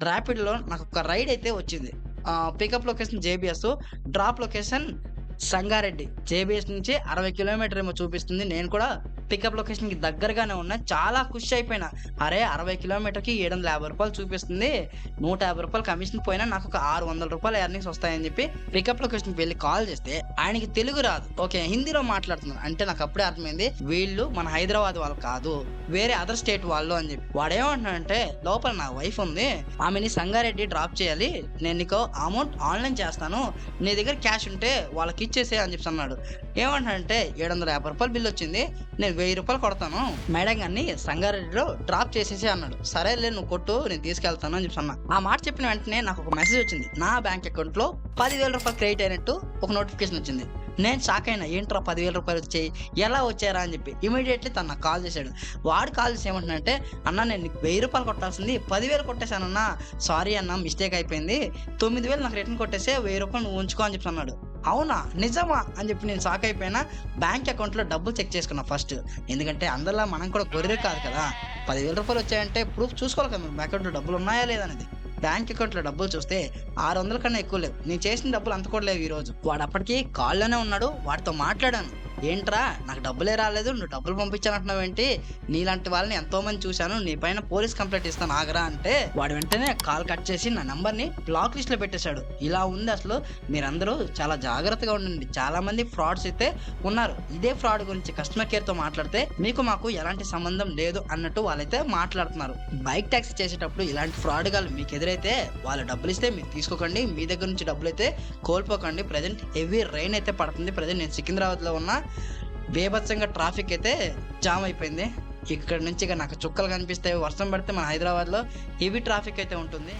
ర్యాపిడ్‌లో నాకొక రైడ్ అయితే వచ్చింది. Pickup location JBS, drop location Sangareddy. JBS నుంచి 60 కిలోమీటర్ ఏమో చూపిస్తుంది. నేను కూడా పికప్ లొకేషన్‌కి దగ్గరగానే ఉన్నా. చాలా ఖుషి అయిపోయినా. అరే! 60 కిలోమీటర్‌కి రూ. 750 చూపిస్తుంది. రూ. 150 కమిషన్ పోయినా నాకొక రూ. 600 ఎర్నింగ్స్ వస్తాయని చెప్పి పికప్ లొకేషన్‌కి వెళ్లి కాల్ చేస్తే ఆయనకి తెలుగు రాదు. ఓకే. హిందీలో మాట్లాడుతున్నారు. అంటే నాకప్పుడే అర్థమైంది. వీళ్ళు మన హైదరాబాద్ వాళ్ళు కాదు. వేరే అదర్ స్టేట్ వాళ్ళు అని చెప్పి. వాడేమంటున్నాడంటే లోపల నా వైఫ్ ఉంది. ఆమెని సంగారెడ్డి డ్రాప్ చేయాలి. నేను నీకు అమౌంట్ ఆన్‌లైన్ చేస్తాను. నీ దగ్గర క్యాష్ ఉంటే వాళ్ళకిచ్చేసేయి అని చెప్పేసి అన్నాడు. ఏమంటున్నాడంటే రూ. 750 బిల్ వచ్చింది. నేను రూ. 1000 కొడతాను. మేడం గారిని సంగారెడ్డిలో డ్రాప్ చేసేసేయి అన్నాడు. సరేలే నువ్వు కొట్టు నేను తీసుకెళ్తాను అని చెప్పేసి అన్నా. ఆ మాట చెప్పిన వెంటనే నాకొక మెసేజ్ వచ్చింది. నా బ్యాంక్ అకౌంట్‌లో రూ. 10,000 క్రెడిట్ అయినట్టు ఒక నోటిఫికేషన్ వచ్చింది. నేను షాక్ అయినా. ఏంట్రా రూ. 10,000 వచ్చాయి? ఎలా వచ్చాయరా అని చెప్పి. ఇమ్మీడియేట్‌లీ తను నాకు కాల్ చేశాడు. వాడు కాల్ చేసి ఏమంటున్నాడంటే, అన్నా నేను నీకు రూ. 1000 కొట్టాల్సింది 10,000 కొట్టేశానన్నా. సారీ అన్నా మిస్టేక్ అయిపోయింది. 9,000 నాకు రిటర్న్ కొట్టేసే రూ. 1000 నువ్వు ఉంచుకో అని చెప్పేసి అన్నాడు. అవునా? నిజమా? అని చెప్పి నేను షాక్ అయిపోయినా. బ్యాంక్ అకౌంట్‌లో డబ్బులు చెక్ చేసుకున్నా ఫస్ట్. ఎందుకంటే అందరిలా మనం కూడా గొర్రె కాదు కదా! రూ. 10,000 వచ్చాయంటే ప్రూఫ్ చూసుకోవాలి కదా! మన అకౌంట్‌లో డబ్బులు ఉన్నాయా లేదా అనేది. బ్యాంక్ అకౌంట్‌లో డబ్బులు చూస్తే 600 కన్నా ఎక్కువ లేవు. నేను చేసిన డబ్బులు అంత కూడా లేవు ఈరోజు. వాడు అప్పటికి కాల్‌లోనే ఉన్నాడు. వాడితో మాట్లాడాను. ఏంట్రా నాకు డబ్బులే రాలేదు. నువ్వు డబ్బులు పంపించానంటున్నావేంటి? నీలాంటి వాళ్ళని ఎంతోమంది చూశాను. నీ పైన పోలీస్ కంప్లెయింట్ ఇస్తాను ఆగరా అంటే వాడు వెంటనే కాల్ కట్ చేసి నా నంబర్‌ని బ్లాక్ లిస్ట్‌లో పెట్టేశాడు. ఇలా ఉంది అసలు. మీరందరూ చాలా జాగ్రత్తగా ఉండండి. చాలా మంది ఫ్రాడ్స్ అయితే ఉన్నారు. ఇదే ఫ్రాడ్ గురించి కస్టమర్ కేర్‌తో మాట్లాడితే మీకు మాకు ఎలాంటి సంబంధం లేదు అన్నట్టు వాళ్ళైతే మాట్లాడుతున్నారు. బైక్ టాక్సీ చేసేటప్పుడు ఇలాంటి ఫ్రాడ్ గాళ్ళు మీకు ఎదురైతే వాళ్ళు డబ్బులు ఇస్తే మీరు తీసుకోకండి. మీ దగ్గర నుంచి డబ్బులైతే కోల్పోకండి. ప్రెజెంట్ హెవీ రైన్ అయితే పడుతుంది. ప్రెజెంట్ నేను సికింద్రాబాద్‌లో ఉన్నా. బీభత్సంగా ట్రాఫిక్ అయితే జామ్ అయిపోయింది. ఇక్కడ నుంచి ఇక నాకు చుక్కలు కనిపిస్తాయి. వర్షం పడితే మన హైదరాబాద్‌లో హెవీ ట్రాఫిక్ అయితే ఉంటుంది.